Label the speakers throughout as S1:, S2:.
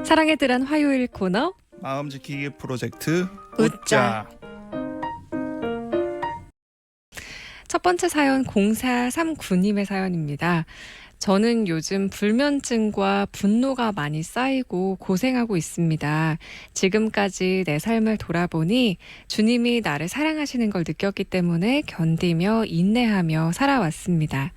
S1: 사랑의 들한 화요일 코너
S2: 마음 지키기 프로젝트
S1: 웃자.
S2: 웃자.
S1: 첫 번째 사연 0439님의 사연입니다. 저는 요즘 불면증과 분노가 많이 쌓이고 고생하고 있습니다. 지금까지 내 삶을 돌아보니 주님이 나를 사랑하시는 걸 느꼈기 때문에 견디며 인내하며 살아왔습니다.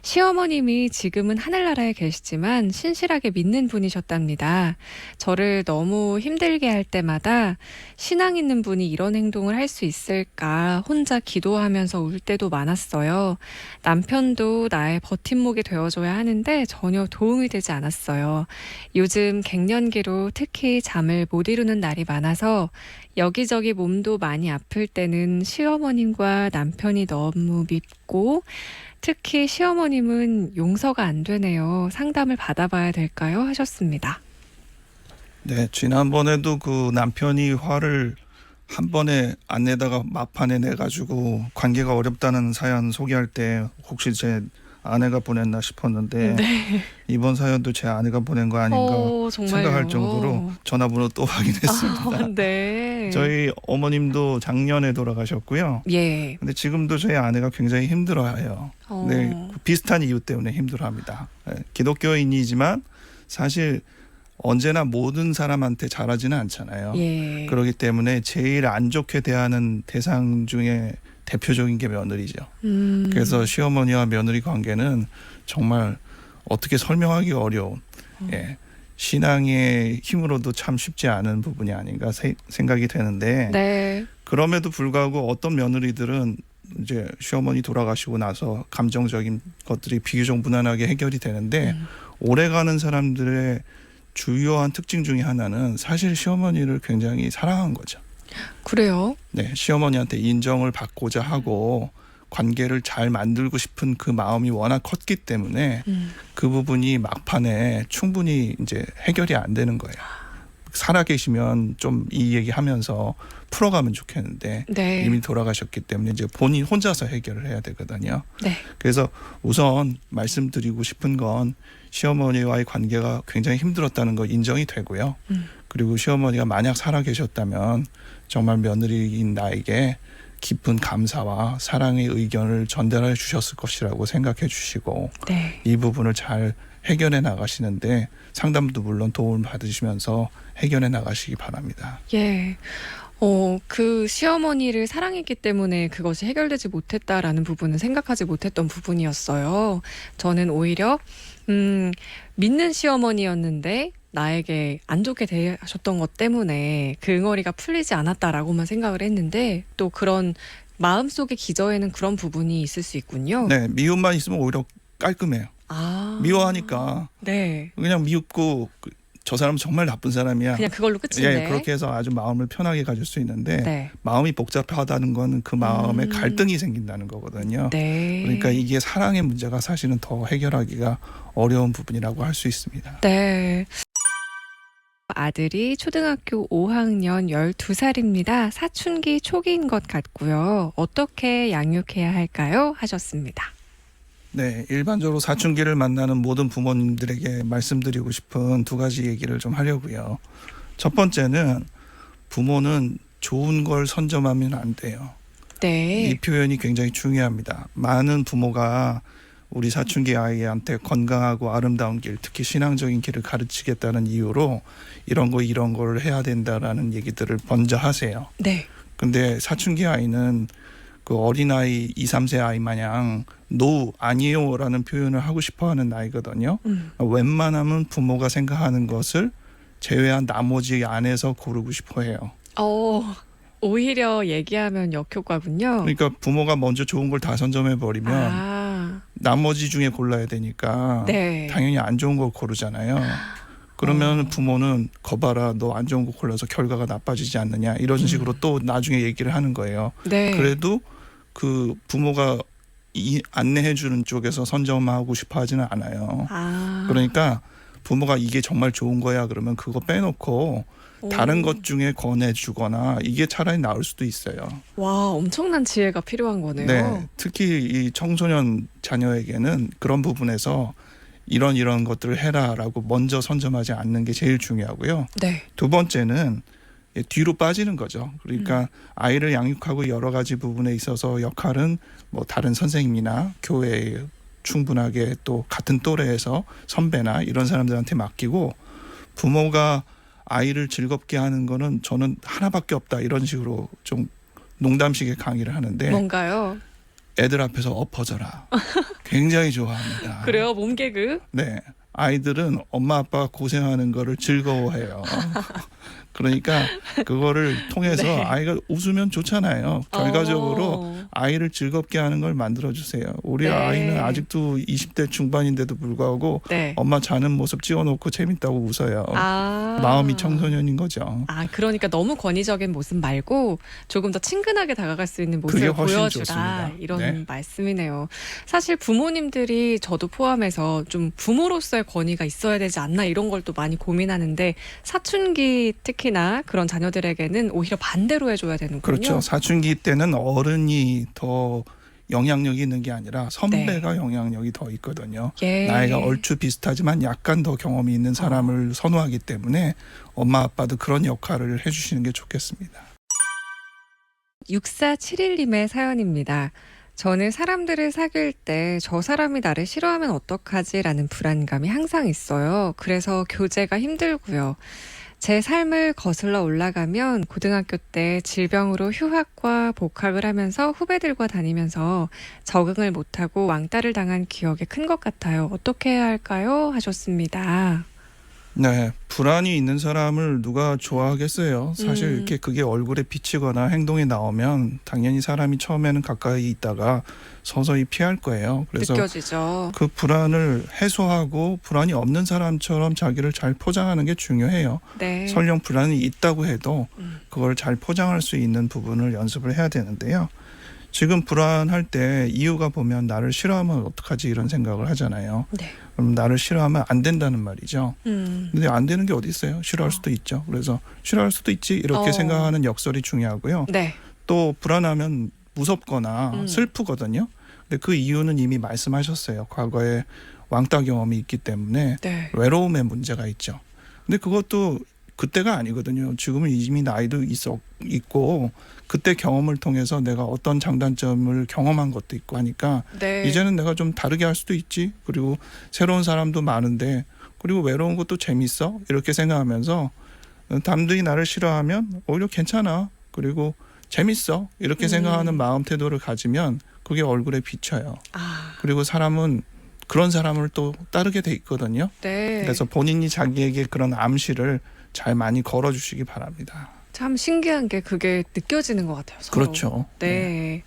S1: 시어머님이 지금은 하늘나라에 계시지만 신실하게 믿는 분이셨답니다. 저를 너무 힘들게 할 때마다 신앙 있는 분이 이런 행동을 할 수 있을까 혼자 기도하면서 울 때도 많았어요. 남편도 나의 버팀목이 되어줘야 하는데 전혀 도움이 되지 않았어요. 요즘 갱년기로 특히 잠을 못 이루는 날이 많아서 여기저기 몸도 많이 아플 때는 시어머님과 남편이 너무 밉고 특히 시어머님은 용서가 안 되네요. 상담을 받아봐야 될까요? 하셨습니다.
S2: 네, 지난번에도 그 남편이 화를 한 번에 안 내다가 막판에 내가지고 관계가 어렵다는 사연 소개할 때 혹시 제 아내가 보냈나 싶었는데
S1: 네.
S2: 이번 사연도 제 아내가 보낸 거 아닌가
S1: 정말요?
S2: 생각할 정도로 전화번호 또 확인했습니다.
S1: 네.
S2: 저희 어머님도 작년에 돌아가셨고요.
S1: 예.
S2: 근데 지금도 저희 아내가 굉장히 힘들어해요. 네, 비슷한 이유 때문에 힘들어합니다. 네, 기독교인이지만 사실 언제나 모든 사람한테 잘하지는 않잖아요.
S1: 예.
S2: 그렇기 때문에 제일 안 좋게 대하는 대상 중에 대표적인 게 며느리죠. 그래서 시어머니와 며느리 관계는 정말 어떻게 설명하기 어려운 예, 신앙의 힘으로도 참 쉽지 않은 부분이 아닌가 생각이 되는데
S1: 네.
S2: 그럼에도 불구하고 어떤 며느리들은 이제 시어머니 돌아가시고 나서 감정적인 것들이 비교적 무난하게 해결이 되는데 오래가는 사람들의 주요한 특징 중에 하나는 사실 시어머니를 굉장히 사랑한 거죠.
S1: 그래요?
S2: 네, 시어머니한테 인정을 받고자 하고 관계를 잘 만들고 싶은 그 마음이 워낙 컸기 때문에 그 부분이 막판에 충분히 이제 해결이 안 되는 거예요. 살아계시면 좀 이 얘기하면서 풀어가면 좋겠는데
S1: 네.
S2: 이미 돌아가셨기 때문에 이제 본인 혼자서 해결을 해야 되거든요.
S1: 네.
S2: 그래서 우선 말씀드리고 싶은 건 시어머니와의 관계가 굉장히 힘들었다는 거 인정이 되고요. 그리고 시어머니가 만약 살아계셨다면 정말 며느리인 나에게 깊은 감사와 사랑의 의견을 전달해 주셨을 것이라고 생각해 주시고
S1: 네.
S2: 이 부분을 잘 해결해 나가시는데 상담도 물론 도움을 받으시면서 해결해 나가시기 바랍니다.
S1: 예. 그 시어머니를 사랑했기 때문에 그것이 해결되지 못했다라는 부분은 생각하지 못했던 부분이었어요. 저는 오히려 믿는 시어머니였는데 나에게 안 좋게 대하셨던 것 때문에 그 응어리가 풀리지 않았다라고만 생각을 했는데 또 그런 마음속의 기저에는 그런 부분이 있을 수 있군요.
S2: 네, 미움만 있으면 오히려 깔끔해요.
S1: 아.
S2: 미워하니까
S1: 네.
S2: 그냥 미흡고 저 사람은 정말 나쁜 사람이야.
S1: 그냥 그걸로 끝인데.
S2: 예, 그렇게 해서 아주 마음을 편하게 가질 수 있는데
S1: 네.
S2: 마음이 복잡하다는 건 그 마음에 갈등이 생긴다는 거거든요.
S1: 네.
S2: 그러니까 이게 사랑의 문제가 사실은 더 해결하기가 어려운 부분이라고 할 수 있습니다.
S1: 네. 아들이 초등학교 5학년 12살입니다. 사춘기 초기인 것 같고요. 어떻게 양육해야 할까요? 하셨습니다.
S2: 네, 일반적으로 사춘기를 만나는 모든 부모님들에게 말씀드리고 싶은 두 가지 얘기를 좀 하려고요. 첫 번째는 부모는 좋은 걸 선점하면 안 돼요.
S1: 네.
S2: 이 표현이 굉장히 중요합니다. 많은 부모가 우리 사춘기 아이한테 건강하고 아름다운 길, 특히 신앙적인 길을 가르치겠다는 이유로 이런 걸 해야 된다라는 얘기들을 먼저 하세요.
S1: 네.
S2: 근데 사춘기 아이는 그 어린아이 2, 3세 아이 마냥 노, 아니요라는 표현을 하고 싶어하는 나이거든요. 웬만하면 부모가 생각하는 것을 제외한 나머지 안에서 고르고 싶어해요.
S1: 오히려 얘기하면 역효과군요.
S2: 그러니까 부모가 먼저 좋은 걸 다 선점해 버리면 나머지 중에 골라야 되니까
S1: 네.
S2: 당연히 안 좋은 걸 고르잖아요. 그러면 부모는 거봐라, 너 안 좋은 거 골라서 결과가 나빠지지 않느냐 이런 식으로 또 나중에 얘기를 하는 거예요.
S1: 네.
S2: 그래도 그 부모가 안내해 주는 쪽에서 선점하고 싶어 하지는 않아요. 그러니까 부모가 이게 정말 좋은 거야 그러면 그거 빼놓고 다른 것 중에 권해주거나 이게 차라리 나을 수도 있어요.
S1: 와, 엄청난 지혜가 필요한 거네요.
S2: 네, 특히 이 청소년 자녀에게는 그런 부분에서 이런 것들을 해라라고 먼저 선점하지 않는 게 제일 중요하고요.
S1: 네.
S2: 두 번째는 뒤로 빠지는 거죠. 그러니까 아이를 양육하고 여러 가지 부분에 있어서 역할은 뭐 다른 선생님이나 교회에 충분하게 또 같은 또래에서 선배나 이런 사람들한테 맡기고 부모가 아이를 즐겁게 하는 거는 저는 하나밖에 없다 이런 식으로 좀 농담식의 강의를 하는데
S1: 뭔가요?
S2: 애들 앞에서 엎어져라. 굉장히 좋아합니다.
S1: 그래요? 몸개그?
S2: 네. 아이들은 엄마 아빠가 고생하는 거를 즐거워해요. 그러니까 그거를 통해서
S1: 네.
S2: 아이가 웃으면 좋잖아요. 결과적으로 아이를 즐겁게 하는 걸 만들어주세요. 우리
S1: 네.
S2: 아이는 아직도 20대 중반인데도 불구하고
S1: 네.
S2: 엄마 자는 모습 찍어놓고 재밌다고 웃어요. 마음이 청소년인 거죠.
S1: 그러니까 너무 권위적인 모습 말고 조금 더 친근하게 다가갈 수 있는 모습을
S2: 그게 훨씬
S1: 보여주라
S2: 좋습니다.
S1: 이런
S2: 네.
S1: 말씀이네요. 사실 부모님들이 저도 포함해서 좀 부모로서의 권위가 있어야 되지 않나 이런 걸 또 많이 고민하는데 사춘기 특히나 그런 자녀들에게는 오히려 반대로 해줘야 되는군요.
S2: 그렇죠. 사춘기 때는 어른이 더 영향력이 있는 게 아니라 선배가 영향력이 더 있거든요.
S1: 예.
S2: 나이가 얼추 비슷하지만 약간 더 경험이 있는 사람을 선호하기 때문에 엄마 아빠도 그런 역할을 해주시는 게 좋겠습니다.
S1: 6471님의 사연입니다. 저는 사람들을 사귈 때 저 사람이 나를 싫어하면 어떡하지라는 불안감이 항상 있어요. 그래서 교제가 힘들고요. 제 삶을 거슬러 올라가면 고등학교 때 질병으로 휴학과 복학을 하면서 후배들과 다니면서 적응을 못하고 왕따를 당한 기억이 큰 것 같아요. 어떻게 해야 할까요? 하셨습니다.
S2: 네, 불안이 있는 사람을 누가 좋아하겠어요. 사실 이렇게 그게 얼굴에 비치거나 행동에 나오면 당연히 사람이 처음에는 가까이 있다가 서서히 피할 거예요. 그래서
S1: 느껴지죠.
S2: 그 불안을 해소하고 불안이 없는 사람처럼 자기를 잘 포장하는 게 중요해요.
S1: 네.
S2: 설령 불안이 있다고 해도 그걸 잘 포장할 수 있는 부분을 연습을 해야 되는데요. 지금 불안할 때 이유가 보면 나를 싫어하면 어떡하지 이런 생각을 하잖아요.
S1: 네.
S2: 그럼 나를 싫어하면 안 된다는 말이죠.
S1: 음.
S2: 근데 안 되는 게 어디 있어요? 싫어할 수도 있죠. 그래서 싫어할 수도 있지 이렇게 생각하는 역설이 중요하고요.
S1: 네.
S2: 또 불안하면 무섭거나 슬프거든요. 근데 그 이유는 이미 말씀하셨어요. 과거에 왕따 경험이 있기 때문에
S1: 네.
S2: 외로움의 문제가 있죠. 근데 그것도 그때가 아니거든요. 지금은 이미 나이도 있고 그때 경험을 통해서 내가 어떤 장단점을 경험한 것도 있고 하니까
S1: 네.
S2: 이제는 내가 좀 다르게 할 수도 있지. 그리고 새로운 사람도 많은데 그리고 외로운 것도 재밌어. 이렇게 생각하면서 남들이 나를 싫어하면 오히려 괜찮아. 그리고 재밌어. 이렇게 생각하는 마음 태도를 가지면 그게 얼굴에 비쳐요. 그리고 사람은 그런 사람을 또 따르게 돼 있거든요.
S1: 네.
S2: 그래서 본인이 자기에게 그런 암시를 잘 많이 걸어주시기 바랍니다.
S1: 참 신기한 게 그게 느껴지는 것 같아요. 서로.
S2: 그렇죠.
S1: 네.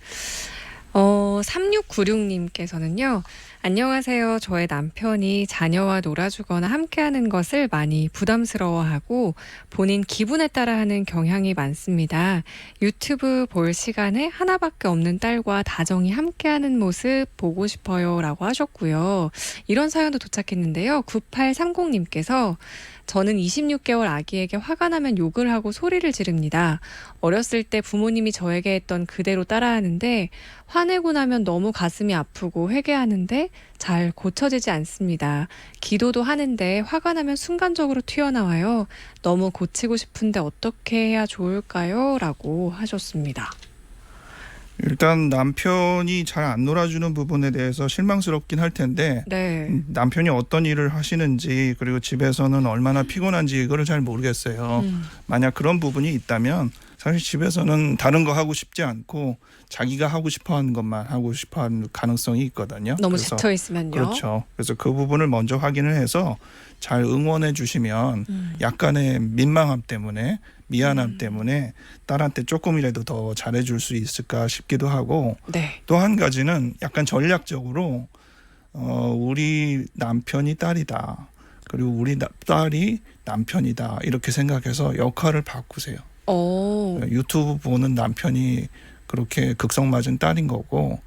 S1: 3696님께서는요. 안녕하세요. 저의 남편이 자녀와 놀아주거나 함께하는 것을 많이 부담스러워하고 본인 기분에 따라 하는 경향이 많습니다. 유튜브 볼 시간에 하나밖에 없는 딸과 다정히 함께하는 모습 보고 싶어요 라고 하셨고요. 이런 사연도 도착했는데요. 9830님께서 저는 26개월 아기에게 화가 나면 욕을 하고 소리를 지릅니다. 어렸을 때 부모님이 저에게 했던 그대로 따라하는데 화내고 나면 너무 가슴이 아프고 회개하는데 잘 고쳐지지 않습니다. 기도도 하는데 화가 나면 순간적으로 튀어나와요. 너무 고치고 싶은데 어떻게 해야 좋을까요? 라고 하셨습니다.
S2: 일단 남편이 잘 안 놀아주는 부분에 대해서 실망스럽긴 할 텐데
S1: 네.
S2: 남편이 어떤 일을 하시는지 그리고 집에서는 얼마나 피곤한지 이거를 잘 모르겠어요. 만약 그런 부분이 있다면 사실 집에서는 다른 거 하고 싶지 않고 자기가 하고 싶어하는 것만 하고 싶어하는 가능성이 있거든요.
S1: 너무
S2: 그래서
S1: 지쳐 있으면요.
S2: 그렇죠. 그래서 그 부분을 먼저 확인을 해서 잘 응원해 주시면 약간의 민망함 때문에 미안함 때문에 딸한테 조금이라도 더 잘해줄 수 있을까 싶기도 하고
S1: 네.
S2: 또 한 가지는 약간 전략적으로 우리 남편이 딸이다. 그리고 우리 딸이 남편이다. 이렇게 생각해서 역할을 바꾸세요. 유튜브 보는 남편이 그렇게 극성맞은 딸인 거고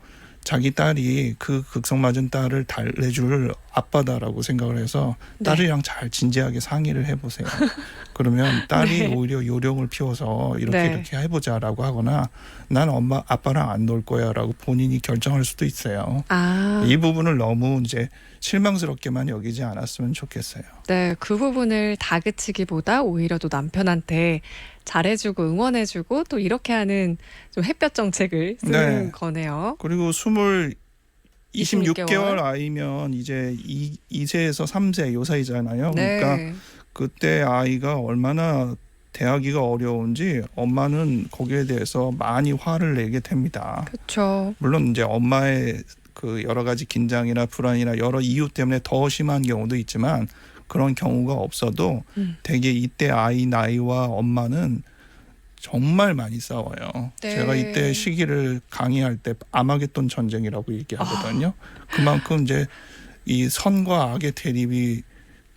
S2: 자기 딸이 그 극성맞은 딸을 달래줄 아빠다라고 생각을 해서
S1: 네.
S2: 딸이랑 잘 진지하게 상의를 해보세요. 그러면 딸이
S1: 네.
S2: 오히려 요령을 피워서 이렇게
S1: 네.
S2: 이렇게 해보자라고 하거나 난 엄마 아빠랑 안 놀 거야라고 본인이 결정할 수도 있어요.
S1: 아,
S2: 이 부분을 너무 이제 실망스럽게만 여기지 않았으면 좋겠어요.
S1: 네, 그 부분을 다그치기보다 오히려 또 남편한테 잘해주고 응원해주고 또 이렇게 하는 좀 햇볕 정책을 쓰는
S2: 네.
S1: 거네요.
S2: 그리고 26개월 아이면 이제 2세에서 3세 요 사이잖아요.
S1: 네.
S2: 그러니까 그때 아이가 얼마나 대하기가 어려운지 엄마는 거기에 대해서 많이 화를 내게 됩니다.
S1: 그렇죠.
S2: 물론 이제 엄마의 그 여러 가지 긴장이나 불안이나 여러 이유 때문에 더 심한 경우도 있지만 그런 경우가 없어도 대개 이때 아이 나이와 엄마는 정말 많이 싸워요.
S1: 네.
S2: 제가 이때 시기를 강의할 때 아마겟돈 전쟁이라고 얘기하거든요. 그만큼 이제 이 선과 악의 대립이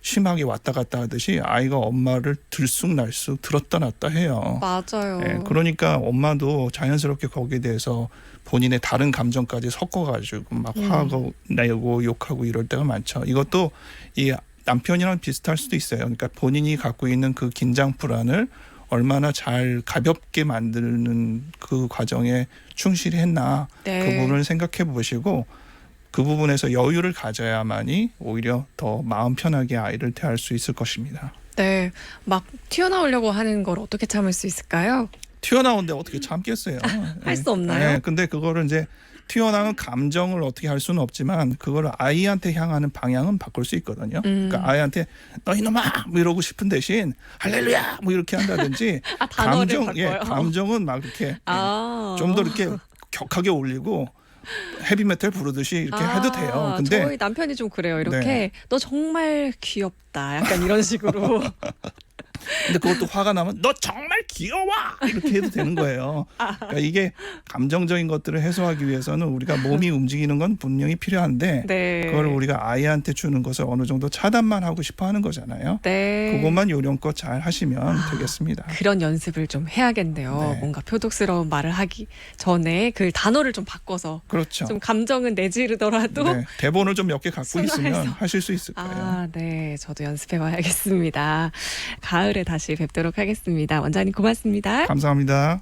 S2: 심하게 왔다 갔다 하듯이 아이가 엄마를 들쑥날쑥 들었다 놨다 해요.
S1: 맞아요.
S2: 예, 그러니까 엄마도 자연스럽게 거기에 대해서 본인의 다른 감정까지 섞어가지고 막 화가 내고 욕하고 이럴 때가 많죠. 이것도 이 남편이랑 비슷할 수도 있어요. 그러니까 본인이 갖고 있는 그 긴장 불안을 얼마나 잘 가볍게 만드는 그 과정에 충실히 했나
S1: 네.
S2: 그 부분을 생각해 보시고 그 부분에서 여유를 가져야만이 오히려 더 마음 편하게 아이를 대할 수 있을 것입니다.
S1: 네, 막 튀어나오려고 하는 걸 어떻게 참을 수 있을까요?
S2: 튀어나오는데 어떻게 참겠어요?
S1: 할 수 없나요?
S2: 근데 그거를 이제 튀어나온 감정을 어떻게 할 수는 없지만 그거를 아이한테 향하는 방향은 바꿀 수 있거든요. 그러니까 아이한테 너 이놈아 뭐 이러고 싶은 대신 할렐루야 뭐 이렇게 한다든지
S1: 아, 단어를 바꿔요.
S2: 감정은 막 이렇게
S1: 아,
S2: 좀 더 이렇게 격하게 올리고 헤비메탈 부르듯이 이렇게 해도 돼요. 근데
S1: 저희 남편이 좀 그래요. 이렇게
S2: 네.
S1: 너 정말 귀엽다. 약간 이런 식으로.
S2: 근데 그것도 화가 나면 너 정말 귀여워 이렇게 해도 되는 거예요. 그러니까 이게 감정적인 것들을 해소하기 위해서는 우리가 몸이 움직이는 건 분명히 필요한데
S1: 네.
S2: 그걸 우리가 아이한테 주는 것을 어느 정도 차단만 하고 싶어 하는 거잖아요.
S1: 네.
S2: 그것만 요령껏 잘 하시면 되겠습니다.
S1: 그런 연습을 좀 해야겠네요.
S2: 네.
S1: 뭔가 표독스러운 말을 하기 전에 그 단어를 좀 바꿔서
S2: 그렇죠.
S1: 좀 감정은 내지르더라도
S2: 네, 대본을 좀 몇 개 갖고
S1: 순화해서.
S2: 있으면 하실 수 있을 거예요.
S1: 아, 네. 저도 연습해봐야겠습니다. 가을에 다시 뵙도록 하겠습니다. 원장님 고맙습니다.
S2: 감사합니다.